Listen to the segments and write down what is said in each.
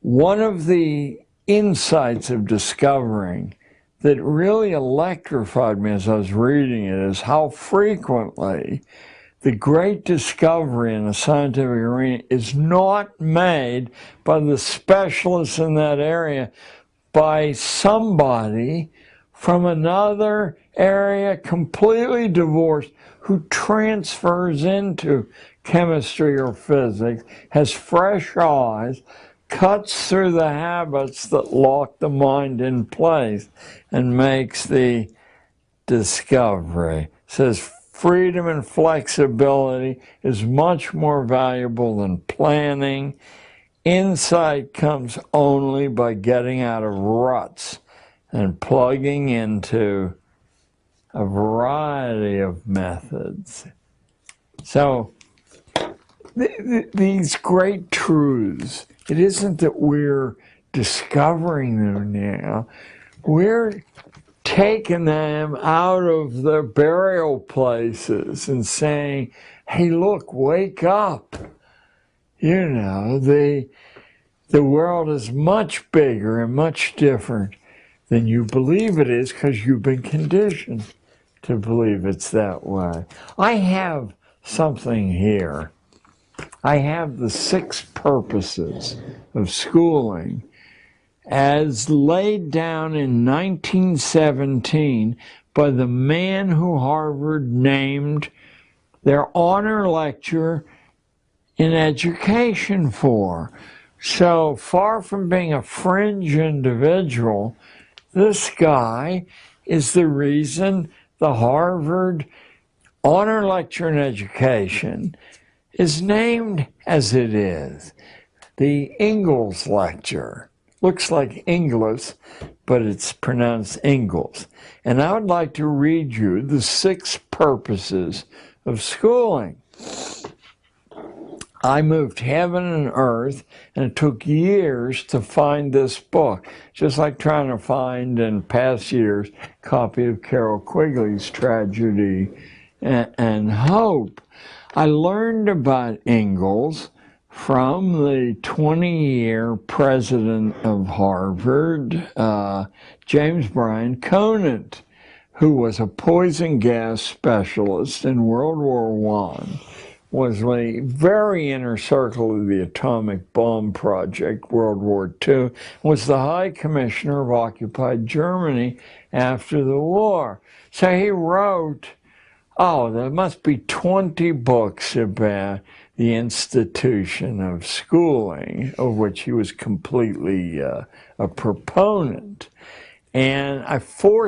one of the insights of discovering that really electrified me as I was reading it is how frequently the great discovery in the scientific arena is not made by the specialists in that area, by somebody from another area completely divorced who transfers into chemistry or physics, has fresh eyes, cuts through the habits that lock the mind in place, and makes the discovery. Says freedom and flexibility is much more valuable than planning. Insight comes only by getting out of ruts and plugging into a variety of methods. So these great truths, it isn't that we're discovering them now, we're taking them out of their burial places and saying, hey, look, wake up. You know, the world is much bigger and much different than you believe it is because you've been conditioned to believe it's that way. I have something here. I have the 6 purposes of schooling as laid down in 1917 by the man who Harvard named their honor lecturer in education for. So far from being a fringe individual, this guy is the reason the Harvard honor lecture in education is named as it is. The Ingalls lecture. Looks like Inglis, but it's pronounced Ingalls. And I would like to read you the 6 purposes of schooling. I moved heaven and earth, and it took years to find this book, just like trying to find, in past years, a copy of Carol Quigley's Tragedy and Hope. I learned about Ingalls from the 20-year president of Harvard, James Bryan Conant, who was a poison gas specialist in World War I, was a very inner circle of the atomic bomb project, World War II, was the High Commissioner of occupied Germany after the war. So he wrote, there must be 20 books about the institution of schooling, of which he was completely a proponent. And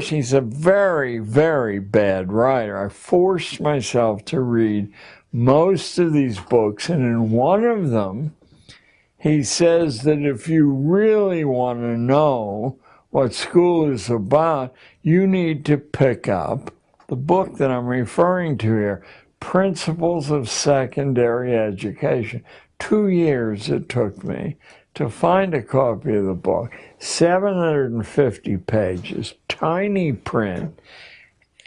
he's a very, very bad writer. I forced myself to read most of these books, and in one of them, he says that if you really want to know what school is about, you need to pick up the book that I'm referring to here, Principles of Secondary Education. 2 years it took me to find a copy of the book, 750 pages, tiny print,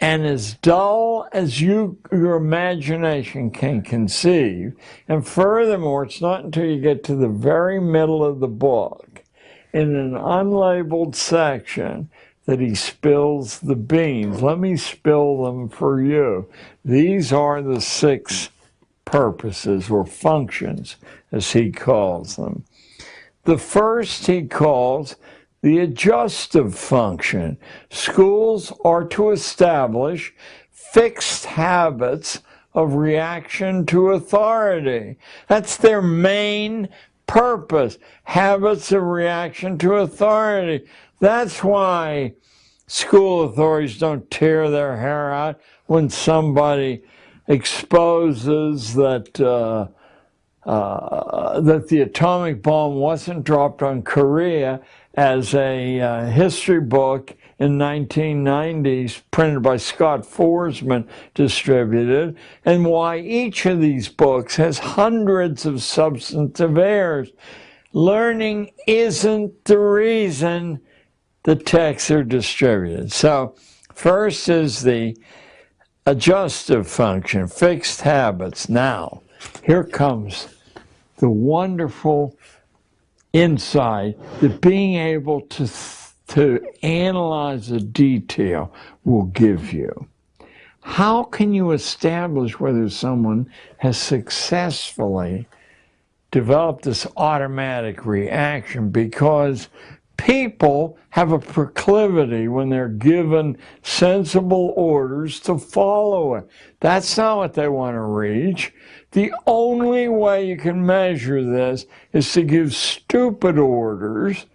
and as dull as your imagination can conceive. And furthermore, it's not until you get to the very middle of the book, in an unlabeled section, that he spills the beans. Let me spill them for you. These are the 6 purposes, or functions, as he calls them. The first he calls the adjustive function. Schools are to establish fixed habits of reaction to authority. That's their main purpose, habits of reaction to authority. That's why school authorities don't tear their hair out when somebody exposes that that the atomic bomb wasn't dropped on Korea, as a history book in 1990s printed by Scott Forsman distributed, and why each of these books has hundreds of substantive errors. Learning isn't the reason the texts are distributed. So first is the adjustive function, fixed habits. Now, here comes the wonderful insight that being able to analyze the detail will give you. How can you establish whether someone has successfully developed this automatic reaction? Because people have a proclivity when they're given sensible orders to follow it. That's not what they want to reach. The only way you can measure this is to give stupid orders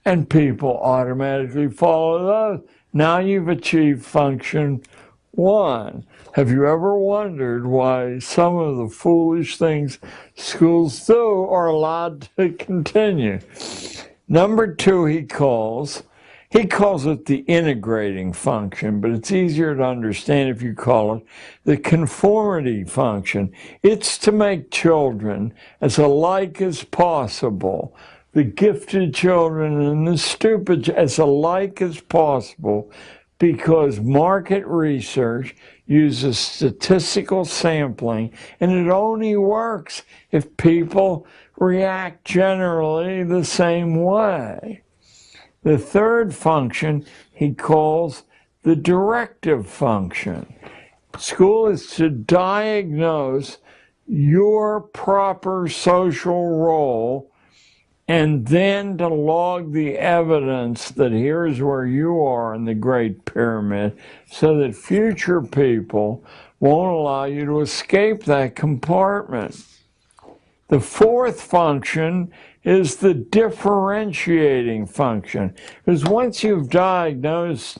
and people automatically follow those. Now you've achieved function 1. Have you ever wondered why some of the foolish things schools do are allowed to continue? Number 2, he calls it the integrating function, but it's easier to understand if you call it the conformity function. It's to make children as alike as possible, the gifted children and the stupid as alike as possible, because market research uses statistical sampling, and it only works if people react generally the same way. The third function he calls the directive function. School is to diagnose your proper social role and then to log the evidence that here's where you are in the Great Pyramid, so that future people won't allow you to escape that compartment. The fourth function is the differentiating function, because once you've diagnosed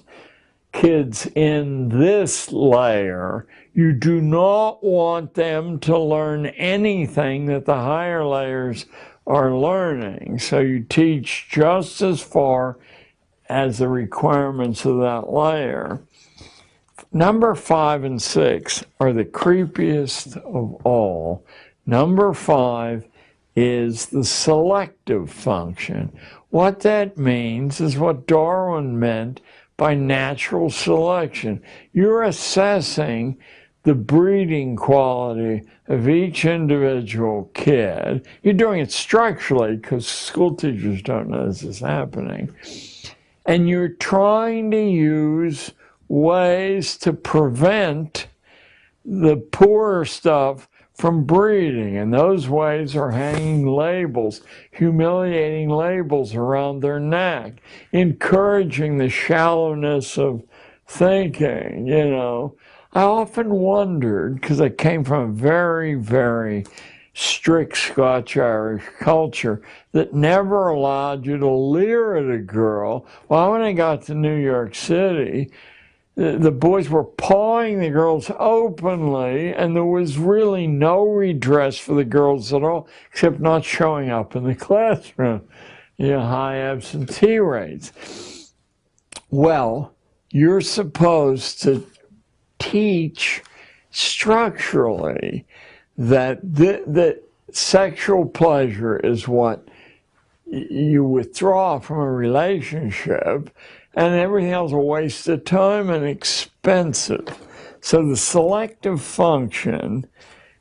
kids in this layer, you do not want them to learn anything that the higher layers are learning. So you teach just as far as the requirements of that layer. Number 5 and 6 are the creepiest of all. Number 5 is the selective function. What that means is what Darwin meant by natural selection. You're assessing the breeding quality of each individual kid. You're doing it structurally because school teachers don't know this is happening. And you're trying to use ways to prevent the poorer stuff from breeding. And those ways are hanging labels, humiliating labels around their neck, encouraging the shallowness of thinking, you know. I often wondered, because I came from a very, very strict Scotch-Irish culture that never allowed you to leer at a girl. Well, when I got to New York City, the boys were pawing the girls openly, and there was really no redress for the girls at all, except not showing up in the classroom. You know, high absentee rates. Well, you're supposed to teach structurally that the sexual pleasure is what you withdraw from a relationship, and everything else is a waste of time and expensive. So the selective function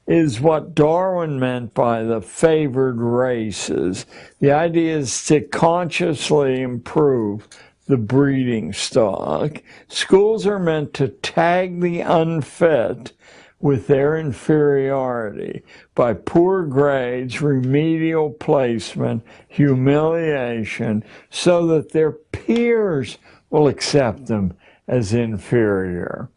is what Darwin meant by the favored races. The idea is to consciously improve the breeding stock. Schools are meant to tag the unfit with their inferiority by poor grades, remedial placement, humiliation, so that their peers will accept them as inferior.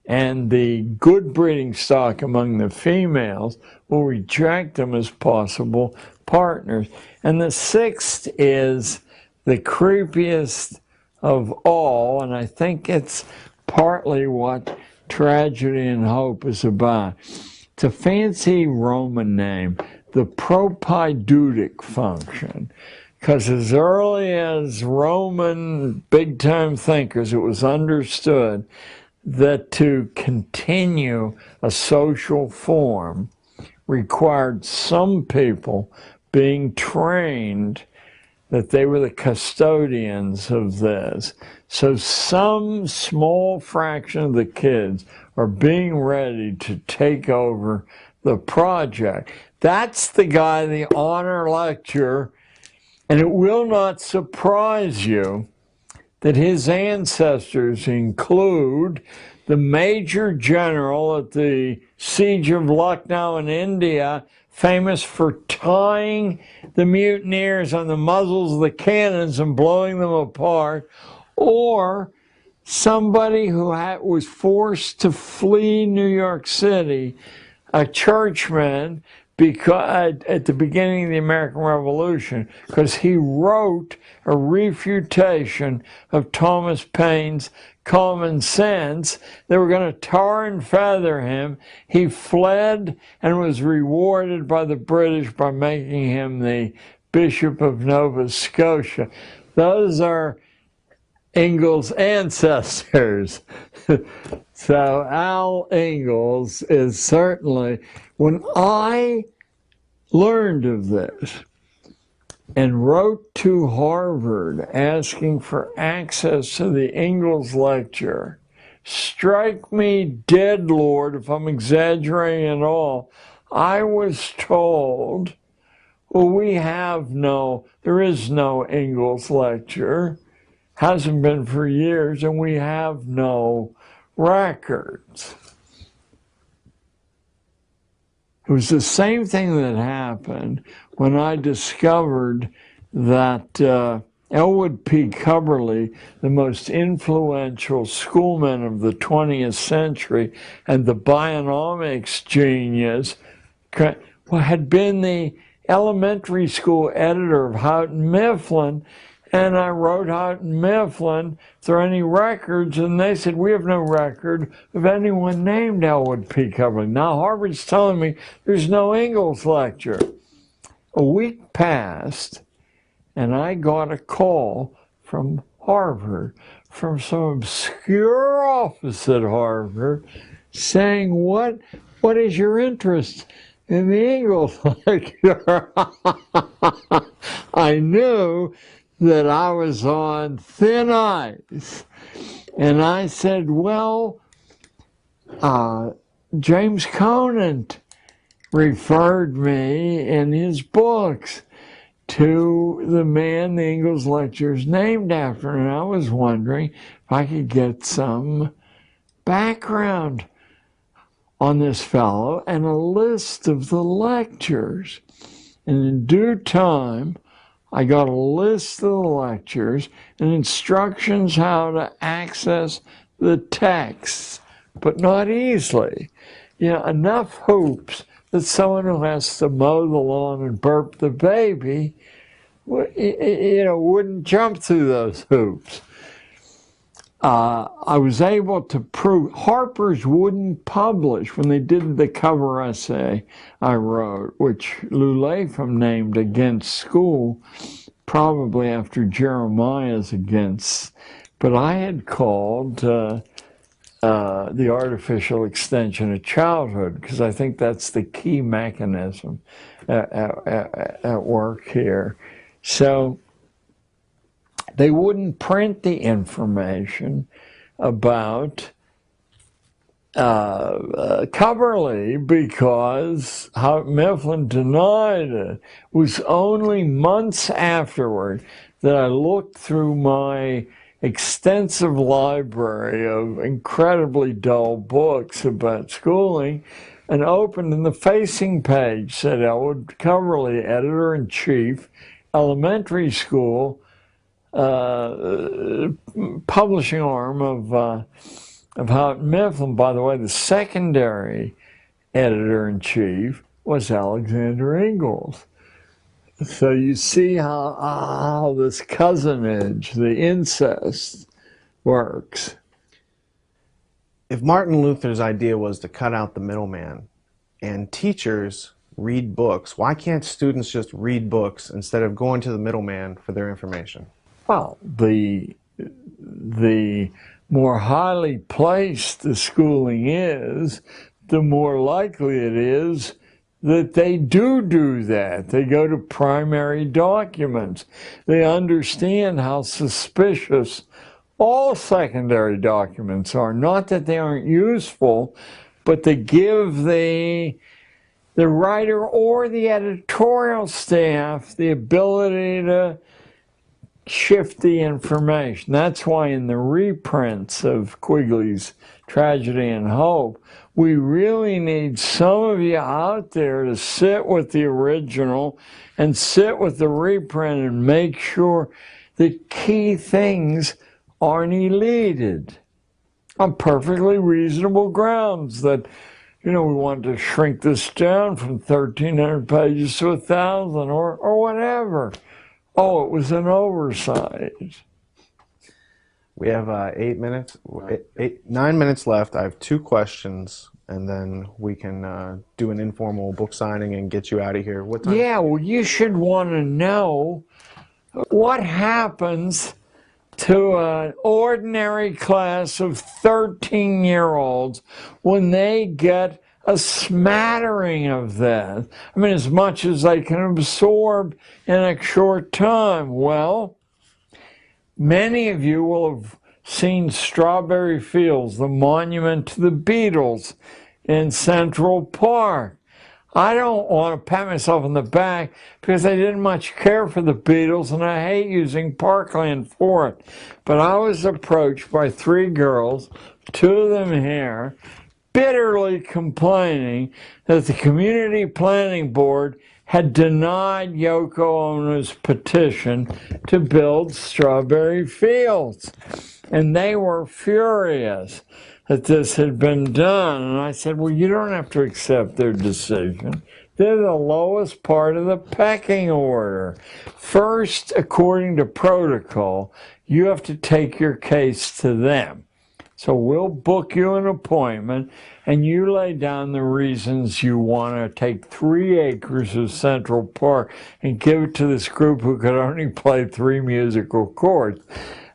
And the good breeding stock among the females will reject them as possible partners. And the sixth is the creepiest of all, and I think it's partly what Tragedy and Hope is about. It's a fancy Roman name, the propaidutic function, because as early as Roman big-time thinkers, it was understood that to continue a social form required some people being trained that they were the custodians of this. So some small fraction of the kids are being ready to take over the project. That's the guy the honor lecture And it will not surprise you that his ancestors include the major general at the siege of Lucknow in India, famous for tying the mutineers on the muzzles of the cannons and blowing them apart, or somebody who was forced to flee New York City, a churchman, because at the beginning of the American Revolution, because he wrote a refutation of Thomas Paine's Common Sense. They were going to tar and feather him. He fled and was rewarded by the British by making him the Bishop of Nova Scotia. Those are Ingalls' ancestors. So Al Ingalls is certainly, when I learned of this and wrote to Harvard asking for access to the Ingalls lecture, strike me dead, Lord, if I'm exaggerating at all, I was told, well, there is no Ingalls lecture, hasn't been for years, and we have no records. It was the same thing that happened when I discovered that Elwood P. Cubberley, the most influential schoolman of the 20th century and the bionomics genius, had been the elementary school editor of Houghton Mifflin. And I wrote Houghton Mifflin, if there are any records, and they said, we have no record of anyone named Elwood P. Cubberley. Now Harvard's telling me there's no Ingalls lecture. A week passed, and I got a call from Harvard, from some obscure office at Harvard, saying, what is your interest in the Ingalls lecture? I knew that I was on thin ice. And I said, well, James Conant referred me in his books to the man the Ingalls lecture is named after. And I was wondering if I could get some background on this fellow and a list of the lectures. And in due time, I got a list of the lectures and instructions how to access the texts, but not easily. Enough hoops that someone who has to mow the lawn and burp the baby, wouldn't jump through those hoops. I was able to prove Harper's wouldn't publish when they did the cover essay I wrote, which Lou Lapham named Against School, probably after Jeremiah's Against. But I had called the artificial extension of childhood, because I think that's the key mechanism at work here. So they wouldn't print the information about Cubberley because Houghton Mifflin denied it. It was only months afterward that I looked through my extensive library of incredibly dull books about schooling and opened, and the facing page said Elwood Cubberley, editor-in-chief, elementary school, publishing arm of Houghton Mifflin. By the way, the secondary editor-in-chief was Alexander Ingalls. So you see how this cousinage, the incest, works. If Martin Luther's idea was to cut out the middleman and teachers read books, why can't students just read books instead of going to the middleman for their information? Well, the more highly placed the schooling is, the more likely it is that they do that. They go to primary documents. They understand how suspicious all secondary documents are. Not that they aren't useful, but they give the the writer or the editorial staff the ability to shift the information. That's why in the reprints of Quigley's Tragedy and Hope, we really need some of you out there to sit with the original and sit with the reprint and make sure the key things aren't eluded on perfectly reasonable grounds that, we want to shrink this down from 1,300 pages to 1,000 or whatever. Oh, it was an oversight. We have 9 minutes left. I have 2 questions, and then we can do an informal book signing and get you out of here. What time? Yeah, well, you should want to know what happens to an ordinary class of 13-year-olds when they get a smattering of that. I mean, as much as they can absorb in a short time. Well, many of you will have seen Strawberry Fields, the monument to the Beatles in Central Park. I don't want to pat myself on the back because I didn't much care for the Beatles and I hate using parkland for it. But I was approached by 3 girls, 2 of them here, bitterly complaining that the Community Planning Board had denied Yoko Ono's petition to build Strawberry Fields. And they were furious that this had been done. And I said, well, you don't have to accept their decision. They're the lowest part of the pecking order. First, according to protocol, you have to take your case to them. So we'll book you an appointment, and you lay down the reasons you want to take 3 acres of Central Park and give it to this group who could only play 3 musical chords.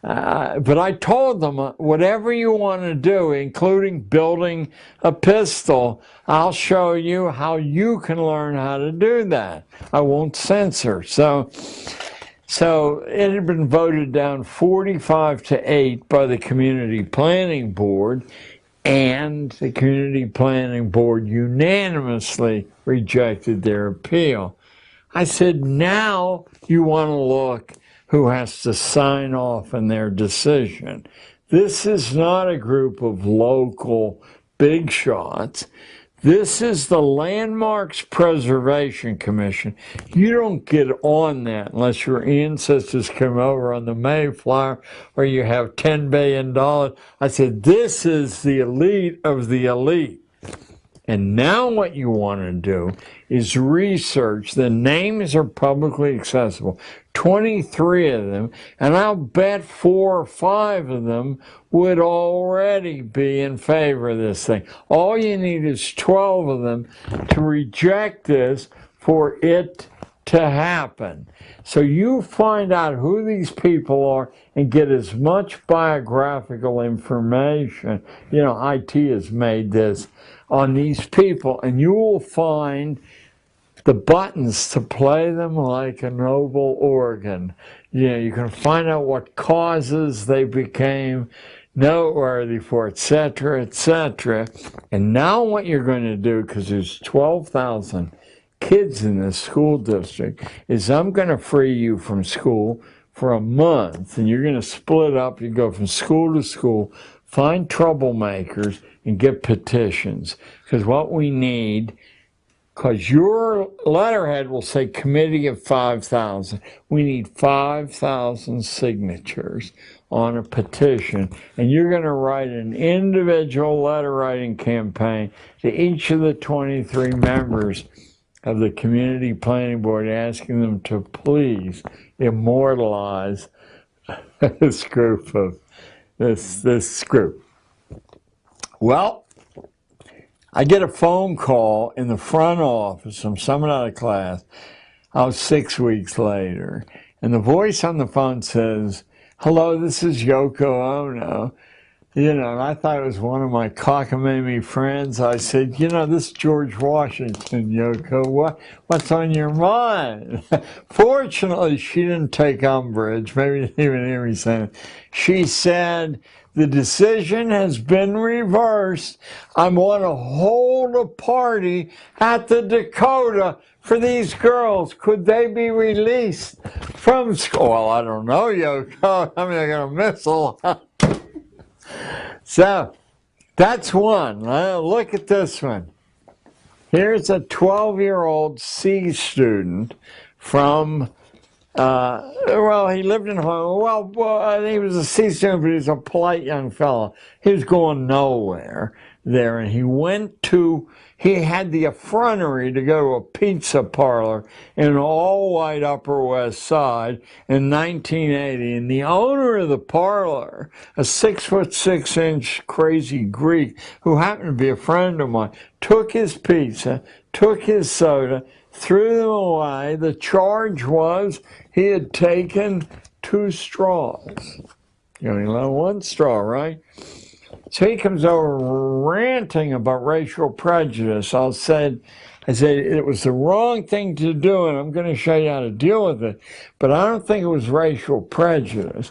But I told them, whatever you want to do, including building a pistol, I'll show you how you can learn how to do that. I won't censor. So it had been voted down 45-8 by the Community Planning Board, and the Community Planning Board unanimously rejected their appeal. I said, now you want to look who has to sign off on their decision. This is not a group of local big shots. This is the Landmarks Preservation Commission. You don't get on that unless your ancestors came over on the Mayflower or you have $10 billion. I said, this is the elite of the elite. And now what you want to do is research. The names are publicly accessible. 23 of them, and I'll bet 4 or 5 of them would already be in favor of this thing. All you need is 12 of them to reject this for it to happen. So you find out who these people are and get as much biographical information. IT has made this on these people, and you will find the buttons to play them like a noble organ. You can find out what causes they became noteworthy for, etc., etc. And now what you're going to do, because there's 12,000 kids in this school district, is I'm going to free you from school for a month, and you're going to split up. You go from school to school, find troublemakers, and get petitions. Because what we need, because your letterhead will say committee of 5,000. We need 5,000 signatures on a petition, and you're going to write an individual letter writing campaign to each of the 23 members of the Community Planning Board, asking them to please immortalize this group. Well, I get a phone call in the front office from someone out of class. I was 6 weeks later, and the voice on the phone says, "Hello, this is Yoko Ono. You know, and I thought it was one of my cockamamie friends. I said, you know, this is George Washington, Yoko. What's on your mind? Fortunately, she didn't take umbrage. Maybe didn't even hear me saying it. She said, the decision has been reversed. I want to hold a party at the Dakota for these girls. Could they be released from school? Well, I don't know, Yoko. I mean, they're going to miss a lot. So, that's one. Look at this one. Here's a 12-year-old C student from, well, he lived in Hong Kong. Well, he was a C student, but he was a polite young fellow. He was going nowhere there, and he had the effrontery to go to a pizza parlor in an all-white Upper West Side in 1980, and the owner of the parlor, a 6'6" crazy Greek who happened to be a friend of mine, took his pizza, took his soda, threw them away. The charge was he had taken 2 straws. You only let 1 straw, right? So he comes over ranting about racial prejudice. I said it was the wrong thing to do, and I'm going to show you how to deal with it. But I don't think it was racial prejudice.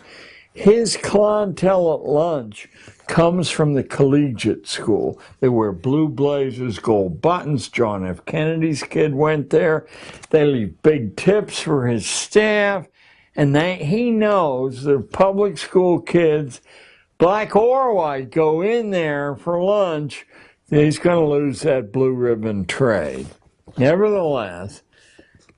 His clientele at lunch comes from the collegiate school. They wear blue blazers, gold buttons. John F. Kennedy's kid went there. They leave big tips for his staff. And he knows that public school kids, black or white, go in there for lunch, he's going to lose that blue ribbon trade. Nevertheless,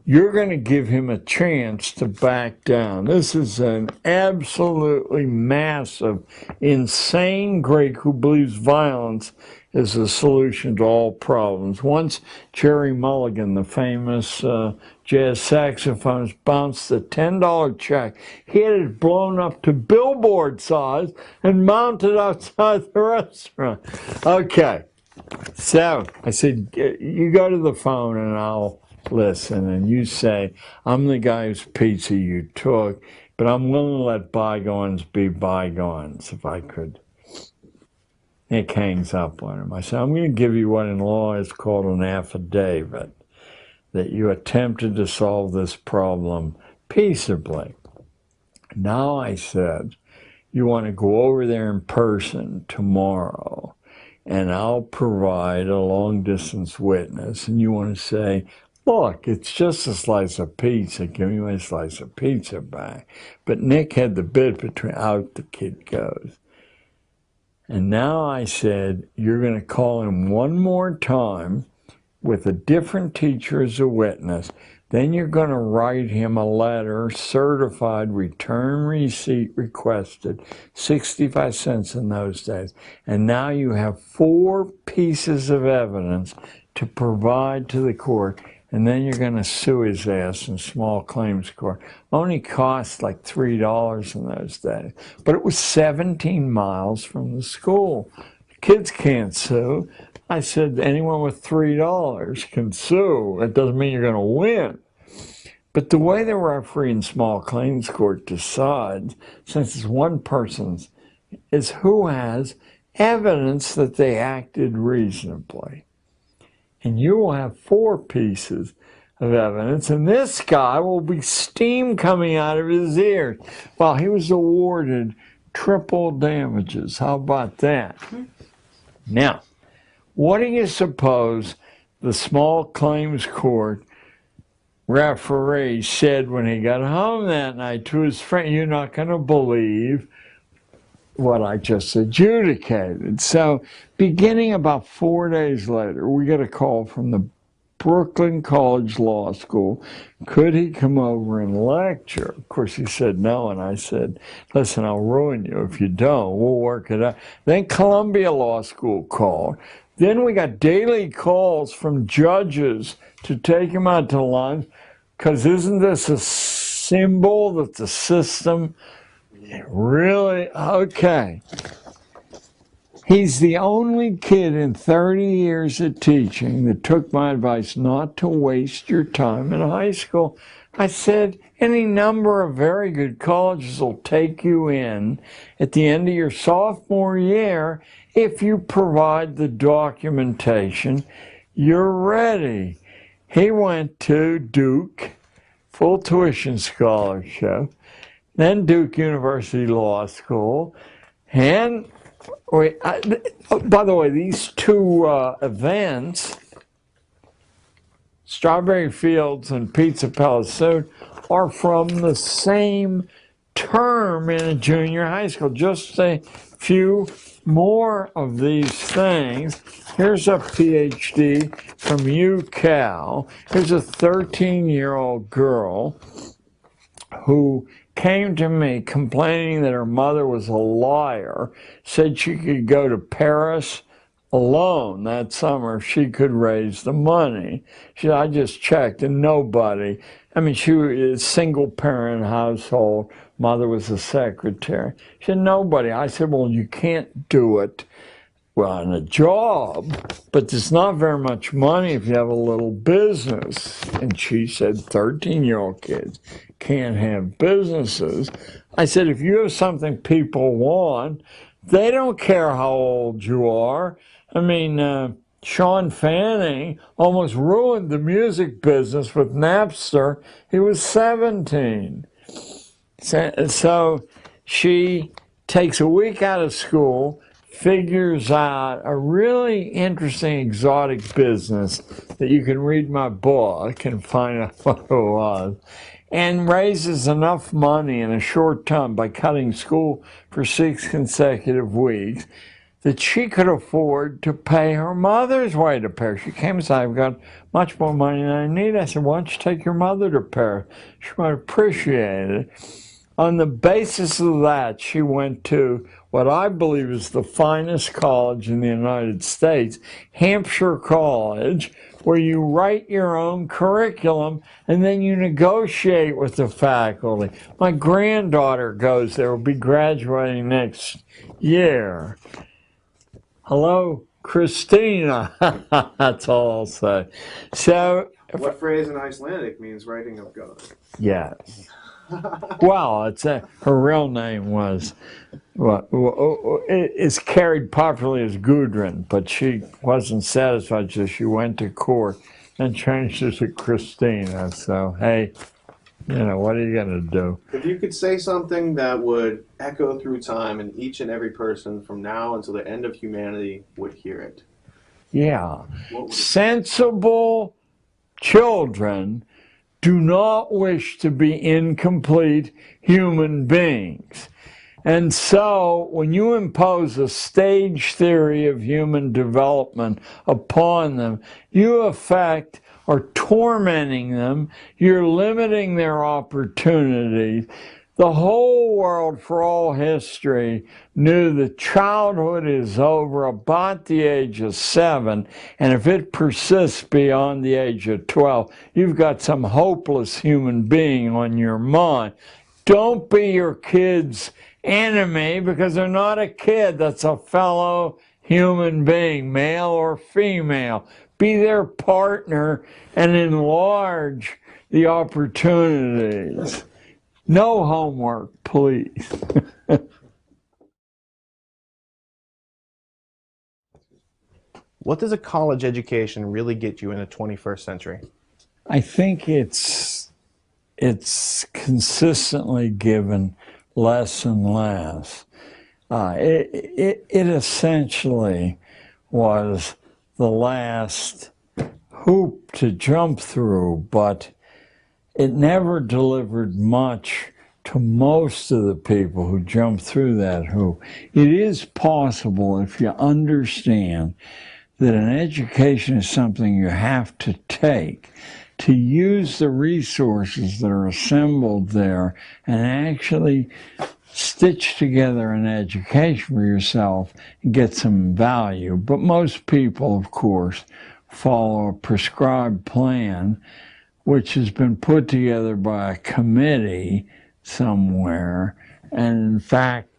you're going to give him a chance to back down. This is an absolutely massive, insane Greek who believes violence is the solution to all problems. Once Jerry Mulligan, the famous jazz saxophonist, bounced a $10 check. He had it blown up to billboard size and mounted outside the restaurant. Okay, so I said, you go to the phone and I'll listen, and you say, I'm the guy whose pizza you took, but I'm willing to let bygones be bygones, if I could. Nick hangs up on him. I said, I'm going to give you what in law is called an affidavit, that you attempted to solve this problem peaceably. Now, I said, you want to go over there in person tomorrow, and I'll provide a long-distance witness, and you want to say, look, it's just a slice of pizza. Give me my slice of pizza back. But Nick had the bit between, out the kid goes. And now I said, you're going to call him one more time with a different teacher as a witness. Then you're going to write him a letter, certified, return receipt requested, 65 cents in those days. And now you have 4 pieces of evidence to provide to the court. And then you're going to sue his ass in small claims court. Only cost like $3 in those days. But it was 17 miles from the school. Kids can't sue. I said, anyone with $3 can sue. It doesn't mean you're going to win. But the way the referee in small claims court decides, since it's one person's, is who has evidence that they acted reasonably. And you will have 4 pieces of evidence, and this guy will be steam coming out of his ears. Well, he was awarded triple damages. How about that? Now, what do you suppose the small claims court referee said when he got home that night to his friend? You're not going to believe what I just adjudicated. So beginning about 4 days later, we get a call from the Brooklyn College Law School. Could he come over and lecture? Of course, he said no, and I said, listen, I'll ruin you if you don't. We'll work it out. Then Columbia Law School called. Then we got daily calls from judges to take him out to lunch, because isn't this a symbol that the system really? Okay. He's the only kid in 30 years of teaching that took my advice not to waste your time in high school. I said, Any number of very good colleges will take you in at the end of your sophomore year if you provide the documentation. You're ready. He went to Duke, full tuition scholarship, then Duke University Law School, and by the way, these two events, Strawberry Fields and Pizza Palace Soon, are from the same term in a junior high school. Just a few more of these things. Here's a PhD from UCal. Here's a 13-year-old girl who came to me complaining that her mother was a liar, said she could go to Paris alone that summer if she could raise the money. She said, I just checked and nobody. I mean, she was a single parent household. Mother was a secretary. She said, nobody. I said, well, you can't do it. Well, in a job, but there's not very much money if you have a little business. And she said, 13-year-old kids can't have businesses. I said, if you have something people want, they don't care how old you are. I mean, Sean Fanning almost ruined the music business with Napster. He was 17. So she takes a week out of school, figures out a really interesting exotic business that you can read my book and find out what it was, and raises enough money in a short time by cutting school for 6 consecutive weeks that she could afford to pay her mother's way to Paris. She came and said, I've got much more money than I need. I said, why don't you take your mother to Paris? She might appreciate it. On the basis of that, she went to what I believe is the finest college in the United States, Hampshire College, where you write your own curriculum and then you negotiate with the faculty. My granddaughter goes there, will be graduating next year. Hello, Christina. That's all I'll say. So, What phrase in Icelandic means writing of God? Yes. Well, her real name was, it's carried popularly as Gudrun, but she wasn't satisfied, so she went to court and changed it to Christina. So, hey, what are you going to do? If you could say something that would echo through time and each and every person from now until the end of humanity would hear it. Yeah. Sensible children do not wish to be incomplete human beings. And so when you impose a stage theory of human development upon them, you affect or tormenting them, you're limiting their opportunities. The whole world for all history knew that childhood is over about the age of 7, and if it persists beyond the age of 12, you've got some hopeless human being on your mind. Don't be your kid's enemy, because they're not a kid, that's a fellow human being, male or female. Be their partner and enlarge the opportunities. No homework, please. What does a college education really get you in the 21st century? I think it's consistently given less and less. It essentially was the last hoop to jump through, but it never delivered much to most of the people who jumped through that hoop. It is possible, if you understand that an education is something you have to take, to use the resources that are assembled there and actually stitch together an education for yourself and get some value. But most people, of course, follow a prescribed plan which has been put together by a committee somewhere, and in fact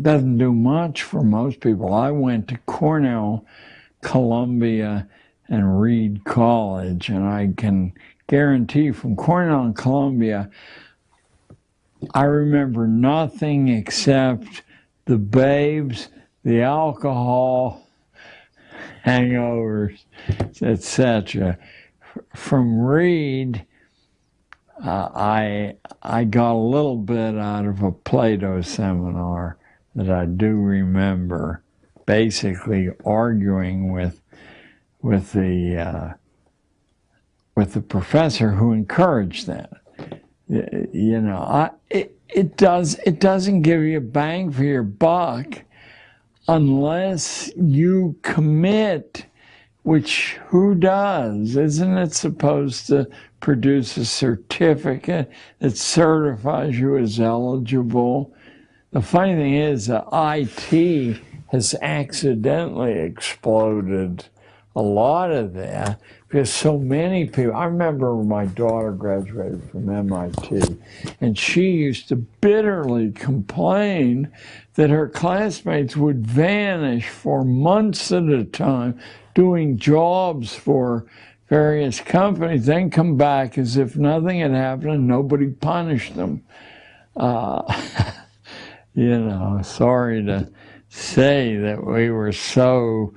doesn't do much for most people. I went to Cornell, Columbia, and Reed College, and I can guarantee from Cornell and Columbia, I remember nothing except the babes, the alcohol, hangovers, etc. From Reed, I got a little bit out of a Plato seminar that I do remember, basically arguing with the professor who encouraged that. You know, it doesn't give you a bang for your buck unless you commit, which who does? Isn't it supposed to produce a certificate that certifies you as eligible? The funny thing is that IT has accidentally exploded a lot of that because so many people, I remember when my daughter graduated from MIT, and she used to bitterly complain that her classmates would vanish for months at a time doing jobs for various companies, then come back as if nothing had happened and nobody punished them. You know, sorry to say that we were so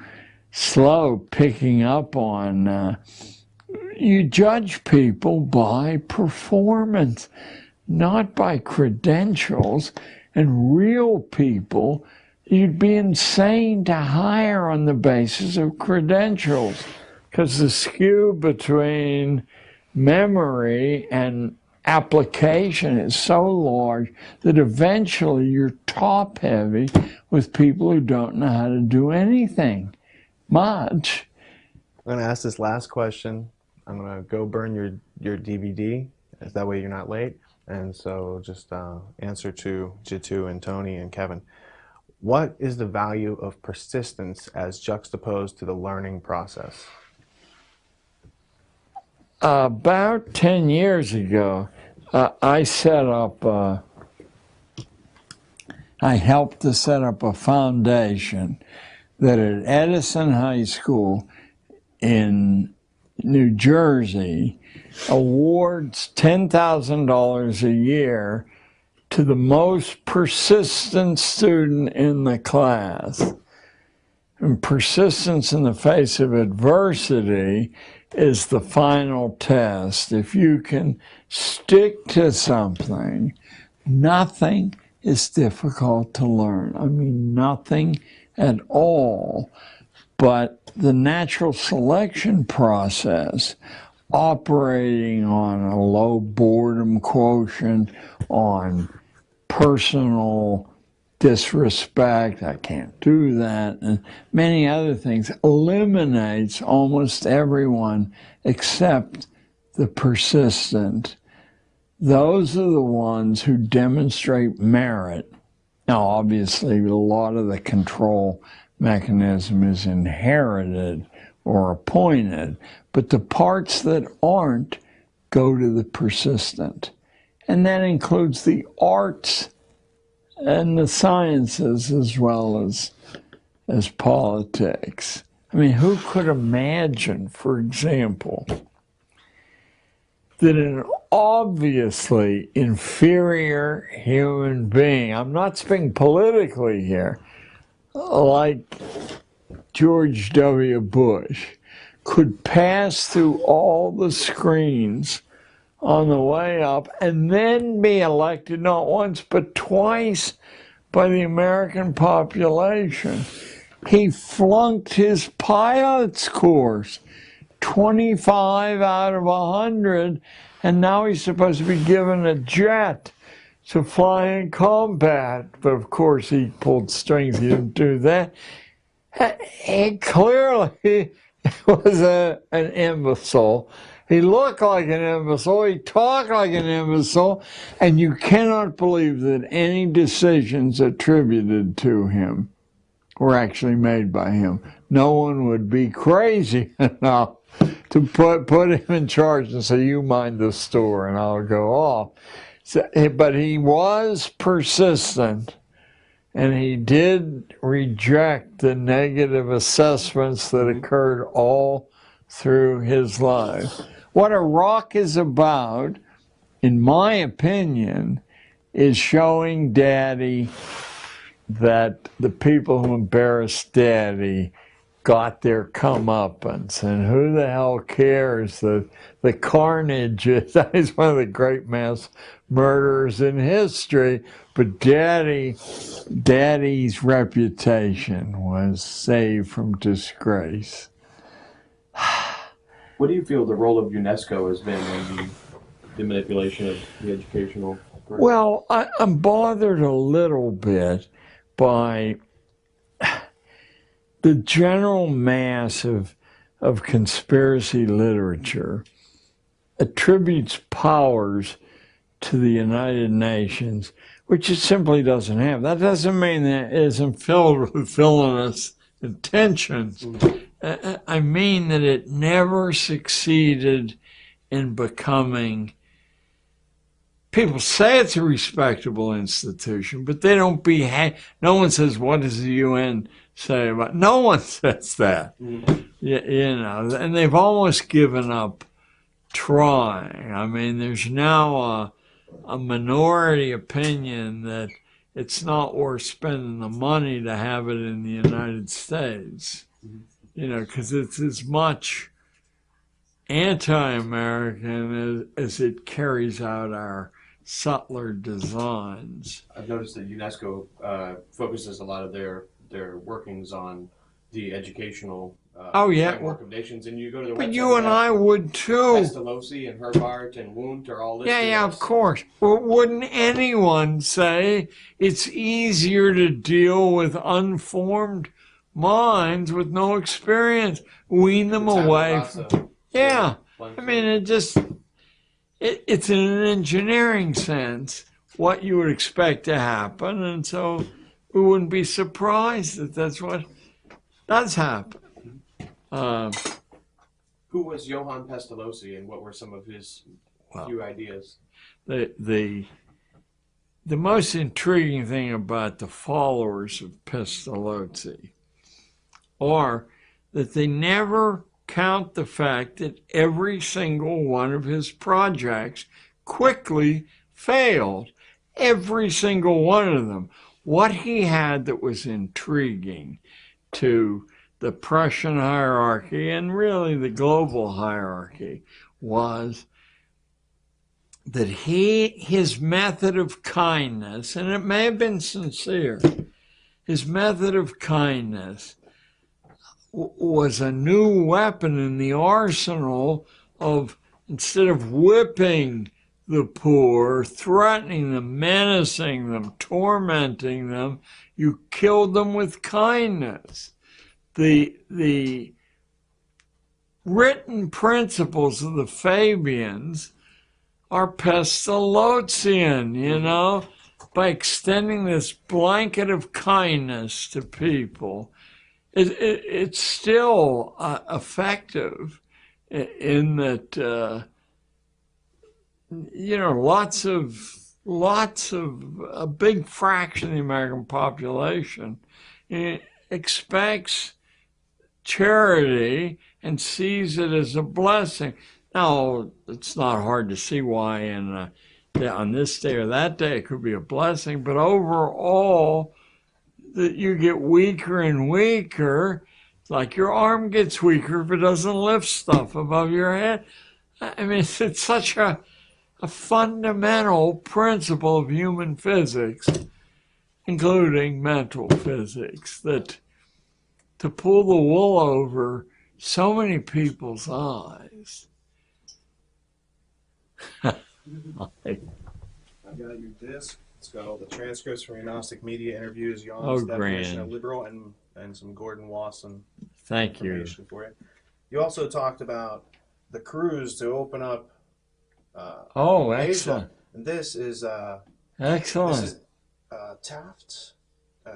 slow picking up on, you judge people by performance, not by credentials. And real people, you'd be insane to hire on the basis of credentials, because the skew between memory and application is so large that eventually you're top heavy with people who don't know how to do anything much. I'm going to ask this last question. I'm going to go burn your DVD, as that way you're not late. And so just answer to Jitu and Tony and Kevin. What is the value of persistence as juxtaposed to the learning process? About 10 years ago, I helped to set up a foundation that at Edison High School in New Jersey awards $10,000 a year to the most persistent student in the class. And persistence in the face of adversity is the final test. If you can stick to something, nothing is difficult to learn. I mean, nothing at all. But the natural selection process, operating on a low boredom quotient, on personal disrespect, I can't do that, and many other things, eliminates almost everyone except the persistent. Those are the ones who demonstrate merit. Now, obviously, a lot of the control mechanism is inherited or appointed, but the parts that aren't go to the persistent. And that includes the arts and the sciences as well as politics. I mean, who could imagine, for example, that an obviously inferior human being, I'm not speaking politically here, like George W. Bush, could pass through all the screens on the way up and then be elected not once but twice by the American population. He flunked his pilot's course, 25 out of 100, and now he's supposed to be given a jet to fly in combat. But of course he pulled strings, he didn't do that. He clearly was an imbecile. He looked like an imbecile, he talked like an imbecile, and you cannot believe that any decisions attributed to him were actually made by him. No one would be crazy enough to put him in charge and say, you mind the store and I'll go off. So, but he was persistent, and he did reject the negative assessments that occurred all through his life. What a rock is about, in my opinion, is showing Daddy that the people who embarrassed Daddy got their comeuppance, and who the hell cares that the carnage is one of the great mass murderers in history, but Daddy's reputation was saved from disgrace. What do you feel the role of UNESCO has been in the manipulation of the educational curriculum? Well, I'm bothered a little bit by the general mass of conspiracy literature attributes powers to the United Nations, which it simply doesn't have. That doesn't mean that it isn't filled with villainous intentions. I mean that it never succeeded in becoming. People say it's a respectable institution, but they don't behave. No one says, what does the UN say about it? No one says that. You know, and they've almost given up trying. I mean, there's now a minority opinion that it's not worth spending the money to have it in the United States, you know, because it's as much anti-American as it carries out our subtler designs. I've noticed that UNESCO focuses a lot of their workings on the educational framework of nations, and you go to their website. But you and I would too. Pestalozzi and Herbart and Wundt are all listed. Yeah, of course. Well, wouldn't anyone say it's easier to deal with unformed minds with no experience, wean them away from... Yeah, I mean, it's in an engineering sense what you would expect to happen, and so we wouldn't be surprised that that's what does happen. Who was Johann Pestalozzi, and what were some of his few ideas? The most intriguing thing about the followers of Pestalozzi are that they never count the fact that every single one of his projects quickly failed. Every single one of them. What he had that was intriguing to the Prussian hierarchy and really the global hierarchy was that his method of kindness, and it may have been sincere, his method of kindness was a new weapon in the arsenal of, instead of whipping the poor, threatening them, menacing them, tormenting them, you killed them with kindness. The written principles of the Fabians are Pestalozzian, you know, by extending this blanket of kindness to people. It's still effective in that, you know, a big fraction of the American population expects charity and sees it as a blessing. Now, it's not hard to see why on this day or that day it could be a blessing, but overall, that you get weaker and weaker, like your arm gets weaker if it doesn't lift stuff above your head. I mean, it's such a fundamental principle of human physics, including mental physics, that to pull the wool over so many people's eyes. I've got your disc. It's got all the transcripts from your Gnostic media interviews, Jan's definition of liberal, and some Gordon Wasson information for you. You also talked about the cruise to open up excellent. Asia. And this is excellent. This is Taft.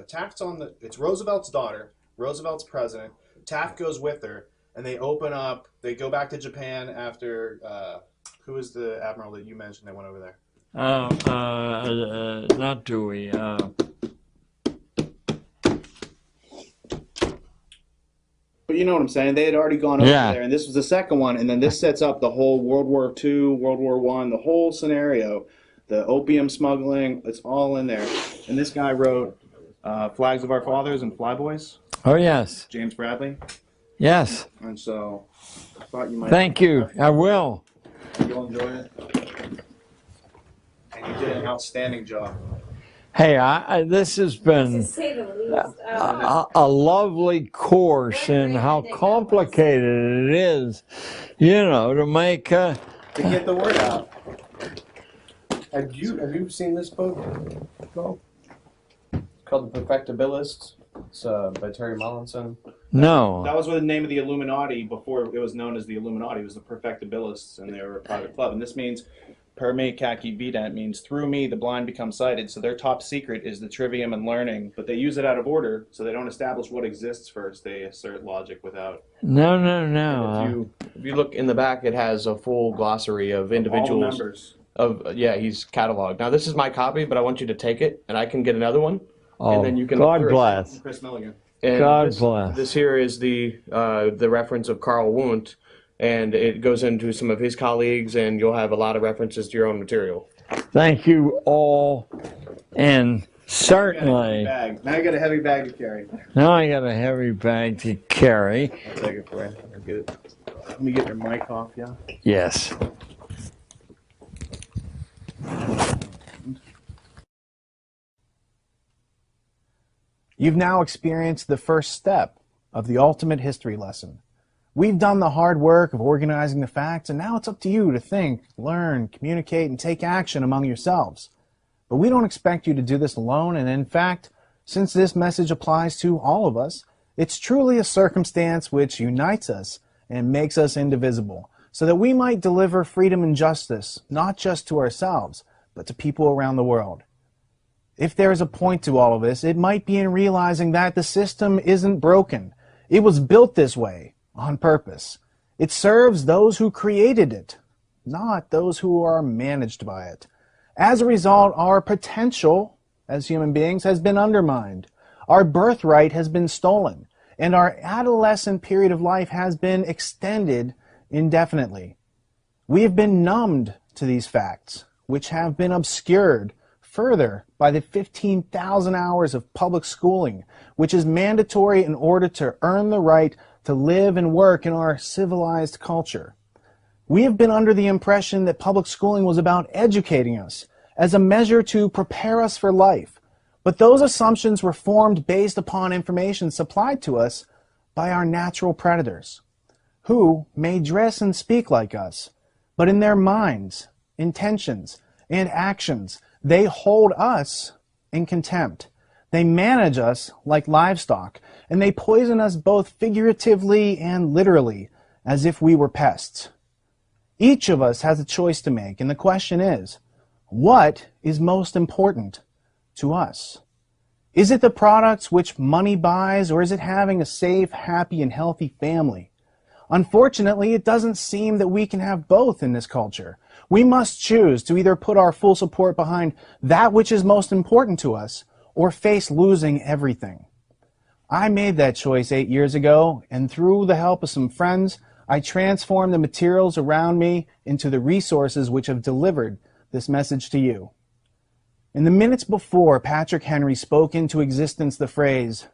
Taft's on the. It's Roosevelt's daughter. Roosevelt's president. Taft goes with her, and they open up. They go back to Japan after. Who is the admiral that you mentioned that went over there? Not Dewey. But you know what I'm saying. They had already gone over there, and this was the second one, and then this sets up the whole World War II, World War I, the whole scenario, the opium smuggling. It's all in there. And this guy wrote Flags of Our Fathers and Flyboys. Oh, yes. James Bradley. Yes. And so I thought you might. Thank you. I will. You'll enjoy it. And you did an outstanding job. Hey, this has been a lovely course in how complicated it is, you know, to make to get the word out. Have you seen this book? No. It's called The Perfectibilists. It's by Terry Mollinson. No. That was the name of the Illuminati before it was known as the Illuminati. It was the Perfectibilists, and they were a private club. And this means per me kaki vidant means through me the blind become sighted. So their top secret is the trivium and learning, but they use it out of order, so they don't establish what exists first. They assert logic without. No. If you look in the back, it has a full glossary of individuals. All the members. He's cataloged. Now this is my copy, but I want you to take it, and I can get another one. Oh, and then you can God bless. Chris Milligan. And God bless. This here is the reference of Carl Wundt, and it goes into some of his colleagues, and you'll have a lot of references to your own material. Thank you all, and certainly. Now you got a heavy bag to carry. Now I got a heavy bag to carry. I'll take it for you. I'll get it. Let me get your mic off, yeah? Yes. You've now experienced the first step of the ultimate history lesson. We've done the hard work of organizing the facts, and now it's up to you to think, learn, communicate, and take action among yourselves. But we don't expect you to do this alone, and in fact, since this message applies to all of us, it's truly a circumstance which unites us and makes us indivisible, so that we might deliver freedom and justice, not just to ourselves, but to people around the world. If there is a point to all of this, it might be in realizing that the system isn't broken. It was built this way, on purpose. It serves those who created it, not those who are managed by it. As a result, our potential as human beings has been undermined. Our birthright has been stolen, and our adolescent period of life has been extended indefinitely. We have been numbed to these facts, which have been obscured further by the 15,000 hours of public schooling, which is mandatory in order to earn the right to live and work in our civilized culture. We have been under the impression that public schooling was about educating us as a measure to prepare us for life, but those assumptions were formed based upon information supplied to us by our natural predators, who may dress and speak like us, but in their minds, intentions, and actions, they hold us in contempt. They manage us like livestock, and they poison us both figuratively and literally, as if we were pests. Each of us has a choice to make, and the question is, what is most important to us? Is it the products which money buys, or is it having a safe, happy, and healthy family? Unfortunately, it doesn't seem that we can have both in this culture. We must choose to either put our full support behind that which is most important to us, or face losing everything. I made that choice 8 years ago, and through the help of some friends, I transformed the materials around me into the resources which have delivered this message to you. In the minutes before Patrick Henry spoke into existence the phrase,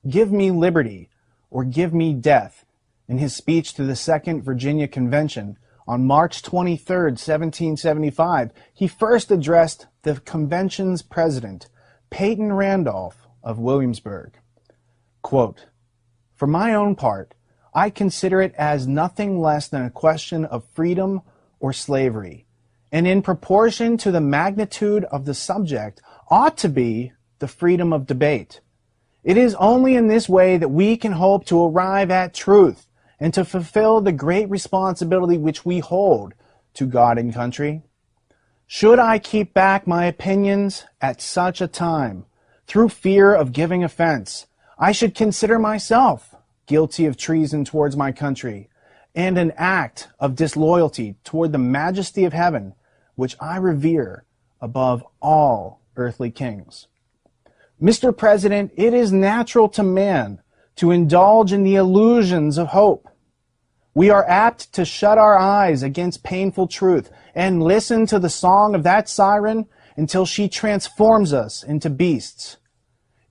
"Give me liberty or give me death," in his speech to the Second Virginia Convention on March 23, 1775, he first addressed the convention's president, Peyton Randolph of Williamsburg. Quote, "For my own part, I consider it as nothing less than a question of freedom or slavery, and in proportion to the magnitude of the subject ought to be the freedom of debate. It is only in this way that we can hope to arrive at truth and to fulfill the great responsibility which we hold to God and country. Should I keep back my opinions at such a time, through fear of giving offense, I should consider myself guilty of treason towards my country, and an act of disloyalty toward the majesty of heaven, which I revere above all earthly kings. Mr. President, it is natural to man to indulge in the illusions of hope. We are apt to shut our eyes against painful truth and listen to the song of that siren until she transforms us into beasts.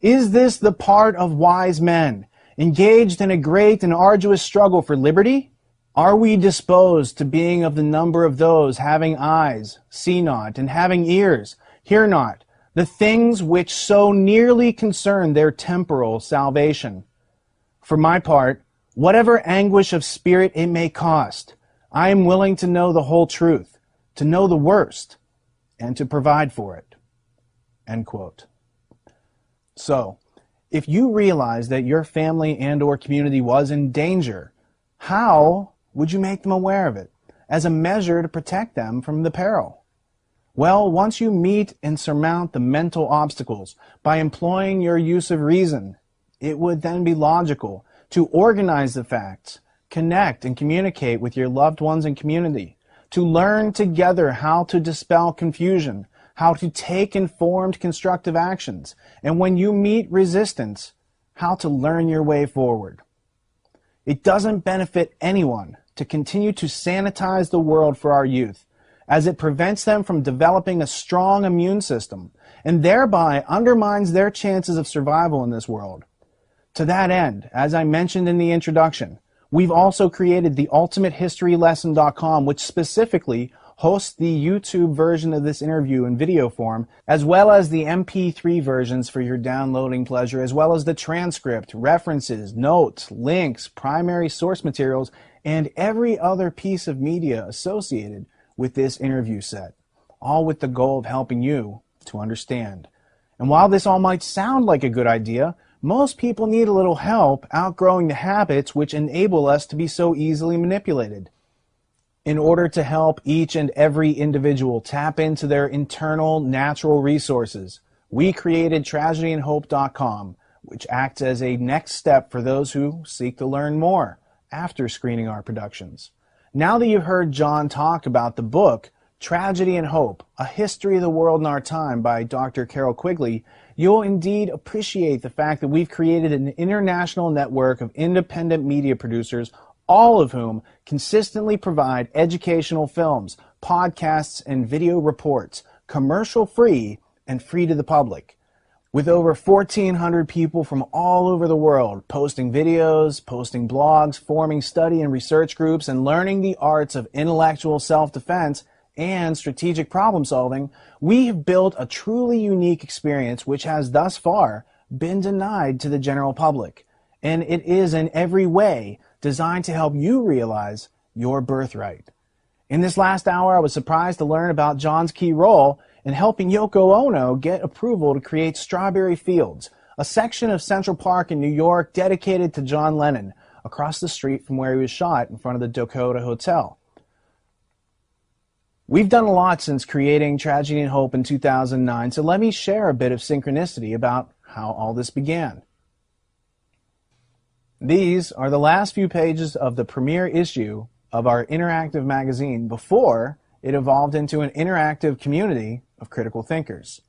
Is this the part of wise men, engaged in a great and arduous struggle for liberty? Are we disposed to being of the number of those having eyes, see not, and having ears, hear not, the things which so nearly concern their temporal salvation? For my part, whatever anguish of spirit it may cost, I am willing to know the whole truth, to know the worst, and to provide for it." End quote. So, if you realize that your family and or community was in danger, how would you make them aware of it as a measure to protect them from the peril? Well, once you meet and surmount the mental obstacles by employing your use of reason, it would then be logical to organize the facts, connect and communicate with your loved ones and community, to learn together how to dispel confusion, how to take informed constructive actions, and when you meet resistance, how to learn your way forward. It doesn't benefit anyone to continue to sanitize the world for our youth, as it prevents them from developing a strong immune system, and thereby undermines their chances of survival in this world. To that end, as I mentioned in the introduction, we've also created the ultimatehistorylesson.com, which specifically hosts the YouTube version of this interview in video form, as well as the MP3 versions for your downloading pleasure, as well as the transcript, references, notes, links, primary source materials, and every other piece of media associated with this interview set, all with the goal of helping you to understand. And while this all might sound like a good idea, most people need a little help outgrowing the habits which enable us to be so easily manipulated. In order to help each and every individual tap into their internal natural resources, we created tragedyandhope.com, which acts as a next step for those who seek to learn more after screening our productions. Now that you've heard John talk about the book, Tragedy and Hope, A History of the World in Our Time by Dr. Carol Quigley, you'll indeed appreciate the fact that we've created an international network of independent media producers, all of whom consistently provide educational films, podcasts, and video reports, commercial-free and free to the public. With over 1,400 people from all over the world posting videos, posting blogs, forming study and research groups, and learning the arts of intellectual self-defense and strategic problem solving, we have built a truly unique experience which has thus far been denied to the general public. And it is in every way designed to help you realize your birthright. In this last hour, I was surprised to learn about John's key role in helping Yoko Ono get approval to create Strawberry Fields, a section of Central Park in New York dedicated to John Lennon, across the street from where he was shot in front of the Dakota Hotel. We've done a lot since creating Tragedy and Hope in 2009, so let me share a bit of synchronicity about how all this began. These are the last few pages of the premiere issue of our interactive magazine before it evolved into an interactive community of critical thinkers.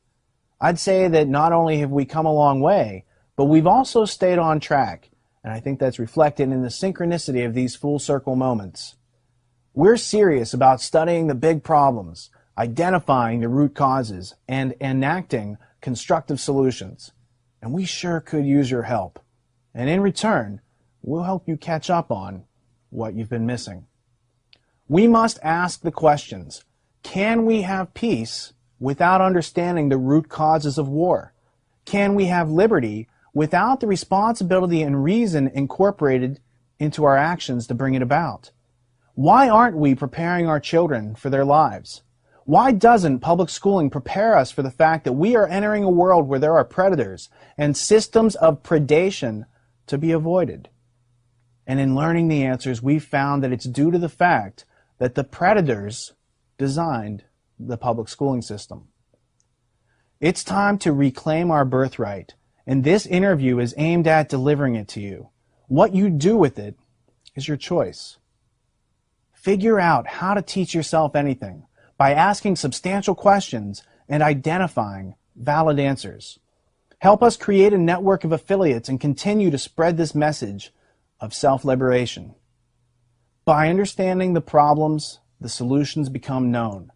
I'd say that not only have we come a long way, but we've also stayed on track, and I think that's reflected in the synchronicity of these full circle moments. We're serious about studying the big problems, identifying the root causes, and enacting constructive solutions. And we sure could use your help. And in return, we'll help you catch up on what you've been missing. We must ask the questions: can we have peace without understanding the root causes of war? Can we have liberty without the responsibility and reason incorporated into our actions to bring it about? Why aren't we preparing our children for their lives? Why doesn't public schooling prepare us for the fact that we are entering a world where there are predators and systems of predation to be avoided? And in learning the answers, we've found that it's due to the fact that the predators designed the public schooling system. It's time to reclaim our birthright, and this interview is aimed at delivering it to you. What you do with it is your choice. Figure out how to teach yourself anything by asking substantial questions and identifying valid answers. Help us create a network of affiliates and continue to spread this message of self-liberation. By understanding the problems, the solutions become known.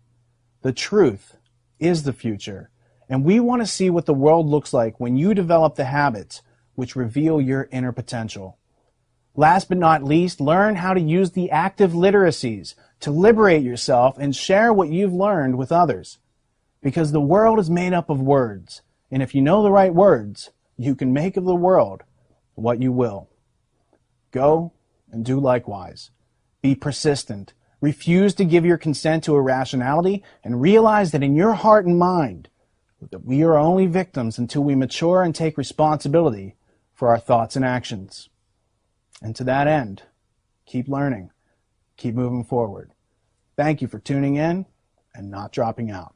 The truth is the future, and we want to see what the world looks like when you develop the habits which reveal your inner potential. Last but not least, learn how to use the active literacies to liberate yourself and share what you've learned with others. Because the world is made up of words, and if you know the right words, you can make of the world what you will. Go and do likewise. Be persistent. Refuse to give your consent to irrationality, and realize that in your heart and mind, that we are only victims until we mature and take responsibility for our thoughts and actions. And to that end, keep learning, keep moving forward. Thank you for tuning in and not dropping out.